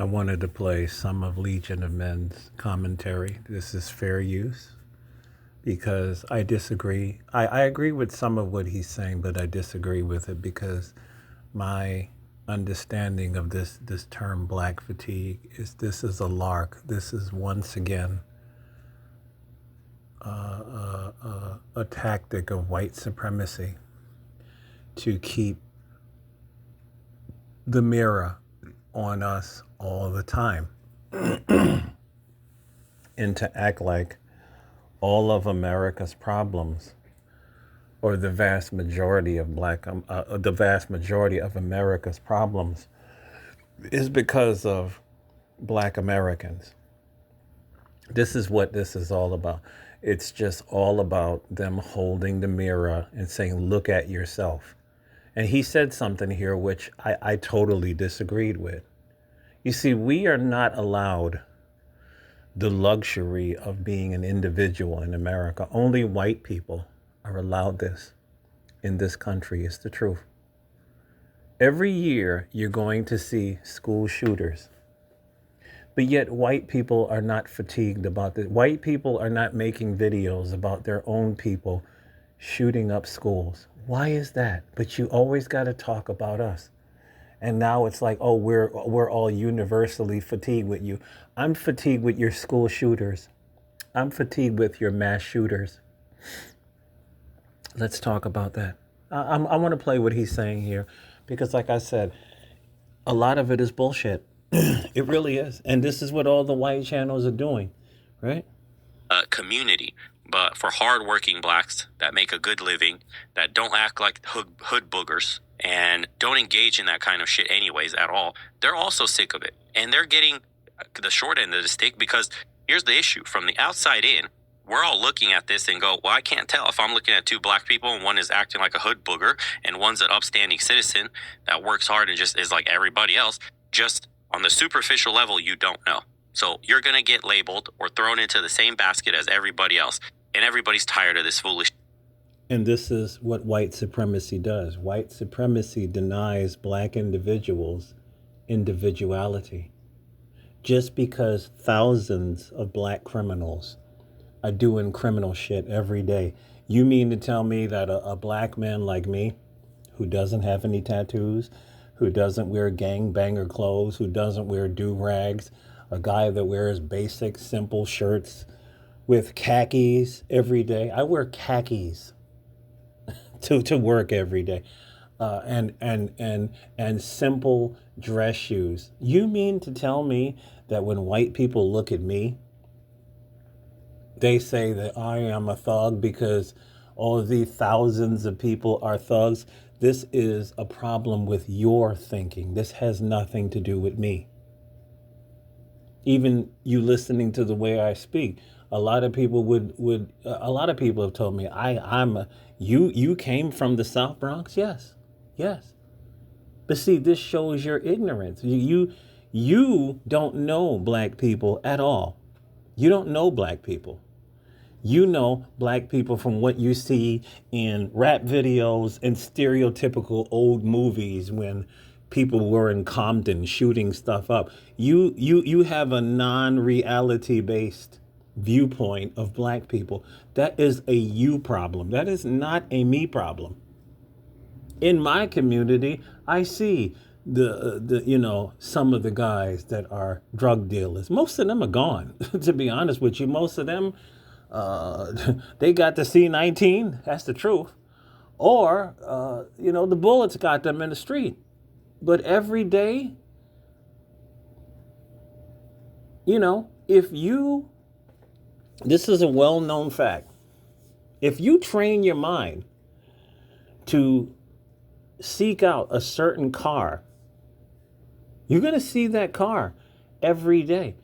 I wanted to play some of Legion of Men's commentary. This is fair use because I disagree. I agree with some of what he's saying, but I disagree with it because my understanding of this term black fatigue is this is a lark. This is once again a tactic of white supremacy to keep the mirror on us all the time and to act like all of America's problems or the vast majority of the vast majority of America's problems is because of black Americans. This is what this is all about. It's just all about them holding the mirror and saying, look at yourself. And he said something here which I totally disagreed with. You see, we are not allowed the luxury of being an individual in America. Only white people are allowed this in this country. It's the truth. Every year you're going to see school shooters. But yet white people are not fatigued about this. White people are not making videos about their own people shooting up schools. Why is that? But you always got to talk about us. And now it's like, oh, we're all universally fatigued with you. I'm fatigued with your school shooters. I'm fatigued with your mass shooters. Let's talk about that. I want to play what he's saying here because, like I said, a lot of it is bullshit. It really is. And this is what all the white channels are doing, right? Community, but for hardworking blacks that make a good living, that don't act like hood boogers and don't engage in that kind of shit anyways at all, they're also sick of it. And they're getting the short end of the stick because here's the issue. From the outside in, we're all looking at this and go, well, I can't tell if I'm looking at two black people and one is acting like a hood booger and one's an upstanding citizen that works hard and just is like everybody else. Just on the superficial level, you don't know. So you're going to get labeled or thrown into the same basket as everybody else. And everybody's tired of this foolish. And this is what white supremacy does. White supremacy denies black individuals individuality. Just because thousands of black criminals are doing criminal shit every day, you mean to tell me that a black man like me, who doesn't have any tattoos, who doesn't wear gangbanger clothes, who doesn't wear do-rags, a guy that wears basic, simple shirts with khakis every day. I wear khakis to work every day, and simple dress shoes. You mean to tell me that when white people look at me, they say that I am a thug because all of these thousands of people are thugs? This is a problem with your thinking. This has nothing to do with me. Even you listening to the way I speak, a lot of people a lot of people have told me you came from the South Bronx. Yes. But see, this shows your ignorance. You don't know black people at all. You don't know black people. You know black people from what you see in rap videos and stereotypical old movies when people were in Compton shooting stuff up. You have a non-reality based viewpoint of black people. That is a you problem. That is not a me problem. In my community, I see the some of the guys that are drug dealers. Most of them are gone. To be honest with you, most of them they got the C-19. That's the truth. Or the bullets got them in the street. But every day, this is a well-known fact. If you train your mind to seek out a certain car, you're going to see that car every day.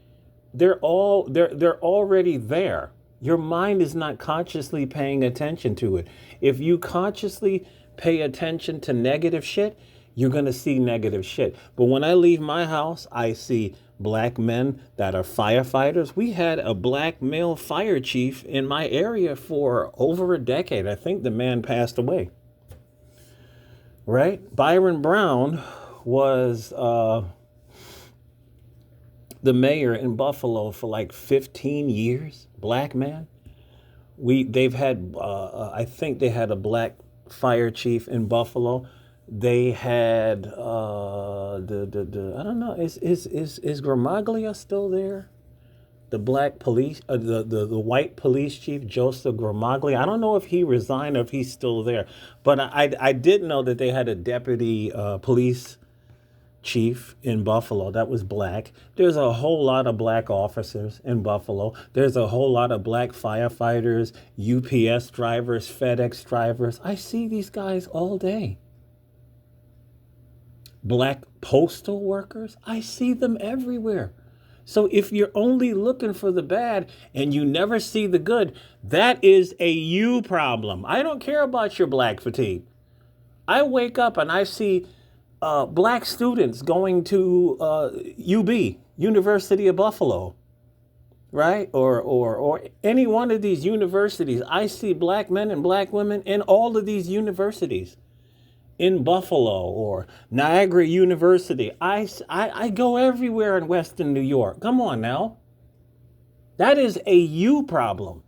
They're already there. Your mind is not consciously paying attention to it. If you consciously pay attention to negative shit, you're going to see negative shit. But when I leave my house, I see black men that are firefighters. We had a black male fire chief in my area for over a decade. I think the man passed away. Right? Byron Brown was the mayor in Buffalo for like 15 years, black man. They've had I think they had a black fire chief in Buffalo. They had the I don't know, is Gramaglia still there? The black police, the white police chief, Joseph Gramaglia. I don't know if he resigned or if he's still there, but I did know that they had a deputy police chief in Buffalo that was black. There's a whole lot of black officers in Buffalo. There's a whole lot of black firefighters, UPS drivers, FedEx drivers. I see these guys all day. Black postal workers, I see them everywhere. So if you're only looking for the bad and you never see the good, that is a you problem. I don't care about your black fatigue. I wake up and I see black students going to UB, University of Buffalo, right? Or any one of these universities. I see black men and black women in all of these universities. In Buffalo or Niagara University. I go everywhere in Western New York. Come on now. That is a you problem.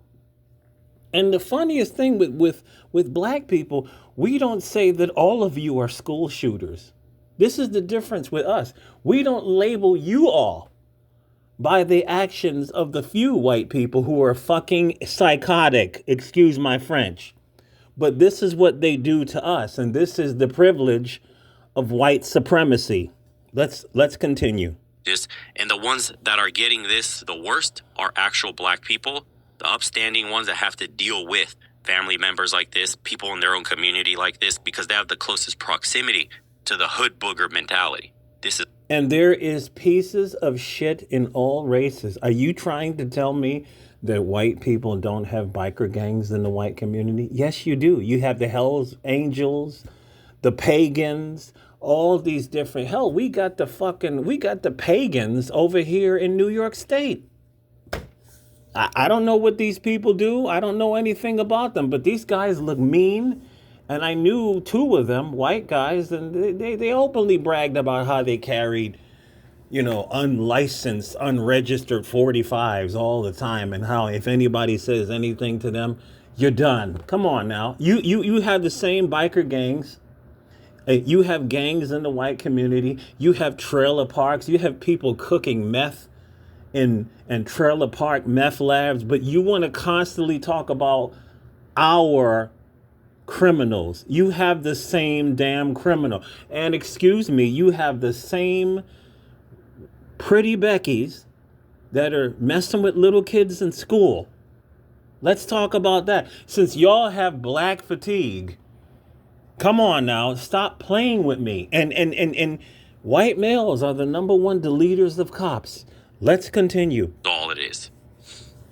And the funniest thing with black people, we don't say that all of you are school shooters. This is the difference with us. We don't label you all by the actions of the few white people who are fucking psychotic. Excuse my French. But this is what they do to us, and this is the privilege of white supremacy. Let's continue. And the ones that are getting this the worst are actual black people, the upstanding ones that have to deal with family members like this, people in their own community like this, because they have the closest proximity to the hood booger mentality. And there is pieces of shit in all races. Are you trying to tell me that white people don't have biker gangs in the white community? Yes, you do. You have the Hells Angels, the Pagans, all these different. Hell, we got the Pagans over here in New York State. I don't know what these people do. I don't know anything about them, but these guys look mean. And I knew two of them, white guys, and they openly bragged about how they carried unlicensed, unregistered 45s all the time, and how if anybody says anything to them, you're done. Come on now. You have the same biker gangs. You have gangs in the white community. You have trailer parks. You have people cooking meth in trailer park meth labs, but you want to constantly talk about our criminals. You have the same damn criminal. And excuse me, you have the same pretty Beckys that are messing with little kids in school. Let's talk about that. Since y'all have black fatigue, come on now, stop playing with me. And white males are the number one deleters of cops. Let's continue. All it is.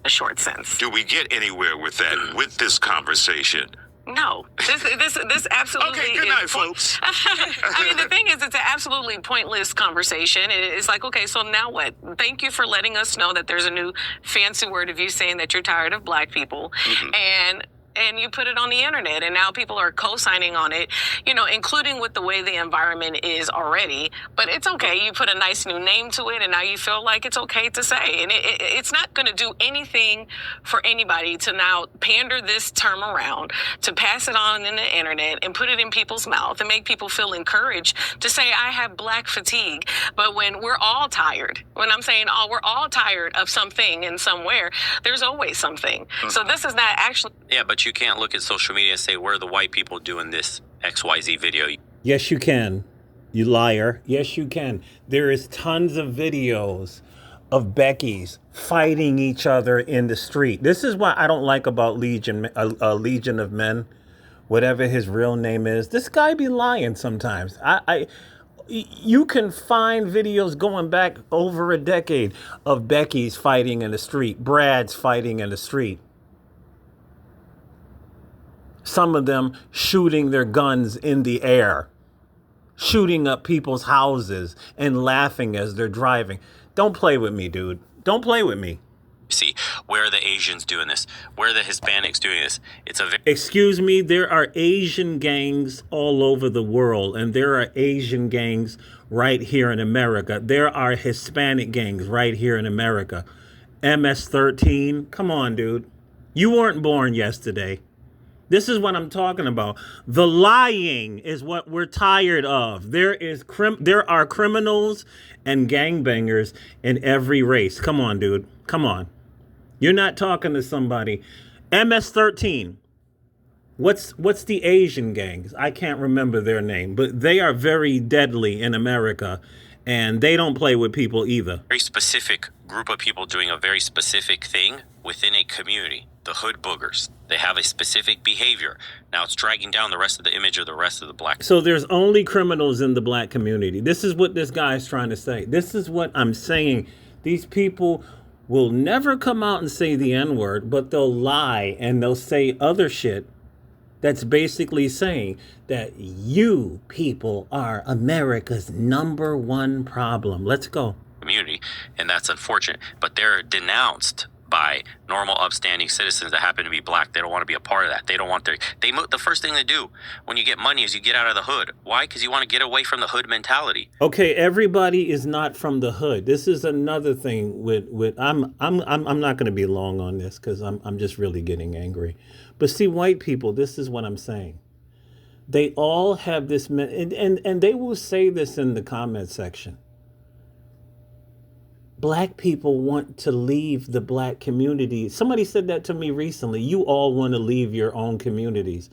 A short sense. Do we get anywhere with that, with this conversation? No, this absolutely. Okay, good night, folks. I mean, the thing is, it's an absolutely pointless conversation. It's like, okay, so now what? Thank you for letting us know that there's a new fancy word of you saying that you're tired of black people, and you put it on the internet, and now people are co-signing on it, including with the way the environment is already. But it's okay. You put a nice new name to it, and now you feel like it's okay to say. And it's not going to do anything for anybody to now pander this term around, to pass it on in the internet and put it in people's mouth and make people feel encouraged to say, I have black fatigue. But when we're all tired, when I'm saying, we're all tired of something and somewhere, there's always something. So this is not actually... Yeah, but you can't look at social media and say, where are the white people doing this XYZ video? Yes, you can. You liar. Yes, you can. There is tons of videos of Becky's fighting each other in the street. This is what I don't like about Legion of Men, whatever his real name is. This guy be lying sometimes. You can find videos going back over a decade of Becky's fighting in the street, Brad's fighting in the street. Some of them shooting their guns in the air, shooting up people's houses and laughing as they're driving. Don't play with me, dude. Don't play with me. See, where are the Asians doing this? Where are the Hispanics doing this? Excuse me, there are Asian gangs all over the world, and there are Asian gangs right here in America. There are Hispanic gangs right here in America. MS-13, come on, dude. You weren't born yesterday. This is what I'm talking about. The lying is what we're tired of. There are criminals and gangbangers in every race. Come on, dude. Come on. You're not talking to somebody. MS-13. What's the Asian gangs? I can't remember their name, but they are very deadly in America, and they don't play with people either. Very specific group of people doing a very specific thing within a community. The hood boogers. They have a specific behavior. Now it's dragging down the rest of the image of the rest of the black. So there's only criminals in the black community. This is what this guy is trying to say. This is what I'm saying. These people will never come out and say the N-word, but they'll lie and they'll say other shit that's basically saying that you people are America's number one problem. Let's go. Community, and that's unfortunate. But they're denounced by normal, upstanding citizens that happen to be black. They don't want to be a part of that. They don't want the first thing they do when you get money is you get out of the hood. Why? Because you want to get away from the hood mentality. Okay, everybody is not from the hood. This is another thing with I'm not going to be long on this because I'm just really getting angry. But see, white people, this is what I'm saying. They all have this, and they will say this in the comment section. Black people want to leave the black community. Somebody said that to me recently. You all want to leave your own communities.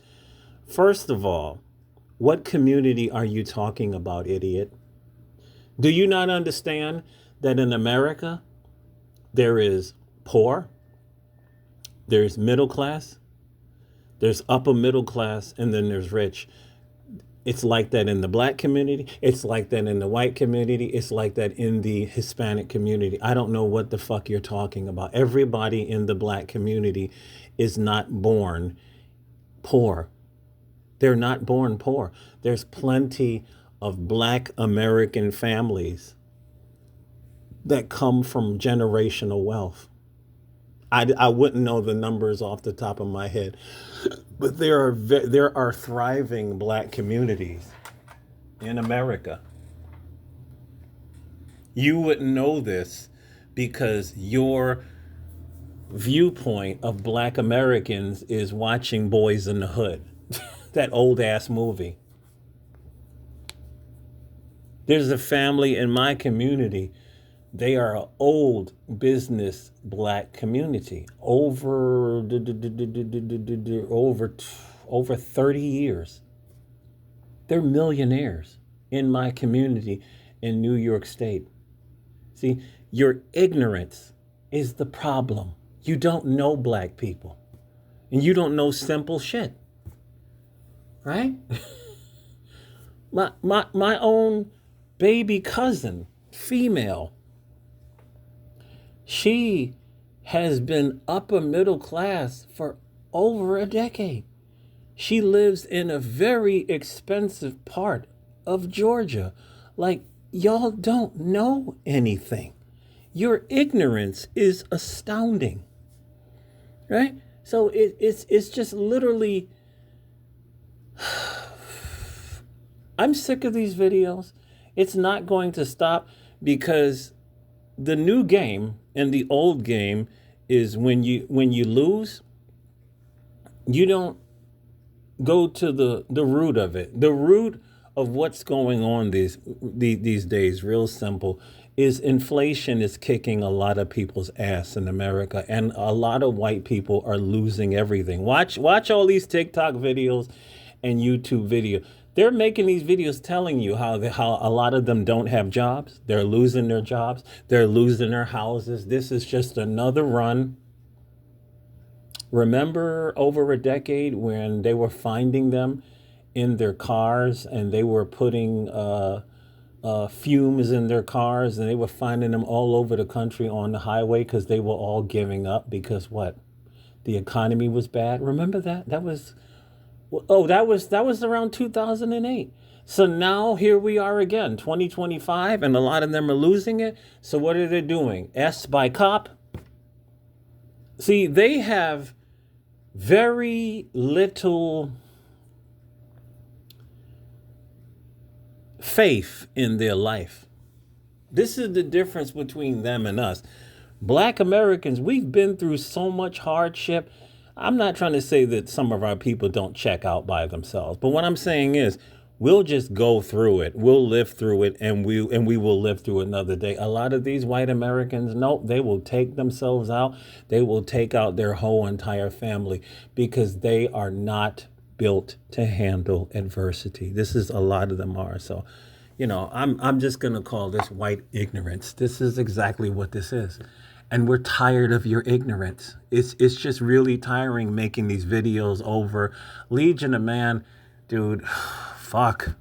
First of all, what community are you talking about, idiot? Do you not understand that in America, there is poor, there's middle class, there's upper middle class, and then there's rich. It's like that in the black community. It's like that in the white community. It's like that in the Hispanic community. I don't know what the fuck you're talking about. Everybody in the black community is not born poor. They're not born poor. There's plenty of black American families that come from generational wealth. I wouldn't know the numbers off the top of my head, but there are thriving black communities in America. You wouldn't know this because your viewpoint of black Americans is watching Boys in the Hood, that old ass movie. There's a family in my community. They are an old business black community, over 30 years. They're millionaires in my community in New York State. See, your ignorance is the problem. You don't know black people, and you don't know simple shit, right? my own baby cousin, female. She has been upper middle class for over a decade. She lives in a very expensive part of Georgia. Like, y'all don't know anything. Your ignorance is astounding, right? So it's just literally, I'm sick of these videos. It's not going to stop because the new game and the old game is when you lose, you don't go to the root of it. The root of what's going on these days, real simple, is inflation is kicking a lot of people's ass in America, and a lot of white people are losing everything. Watch all these TikTok videos and YouTube videos. They're making these videos telling you how a lot of them don't have jobs. They're losing their jobs. They're losing their houses. This is just another run. Remember over a decade when they were finding them in their cars and they were putting fumes in their cars, and they were finding them all over the country on the highway because they were all giving up because what? The economy was bad. Remember that? That was around 2008. So now here we are again, 2025, and a lot of them are losing it. So what are they doing? S by cop? See, they have very little faith in their life. This is the difference between them and us. Black Americans, we've been through so much hardship. I'm not trying to say that some of our people don't check out by themselves, but what I'm saying is we'll just go through it. We'll live through it, and we will live through another day. A lot of these white Americans, nope, they will take themselves out. They will take out their whole entire family because they are not built to handle adversity. This is a lot of them are. So, I'm just gonna call this white ignorance. This is exactly what this is. And we're tired of your ignorance. It's just really tiring making these videos over Legion of Man, dude. Fuck.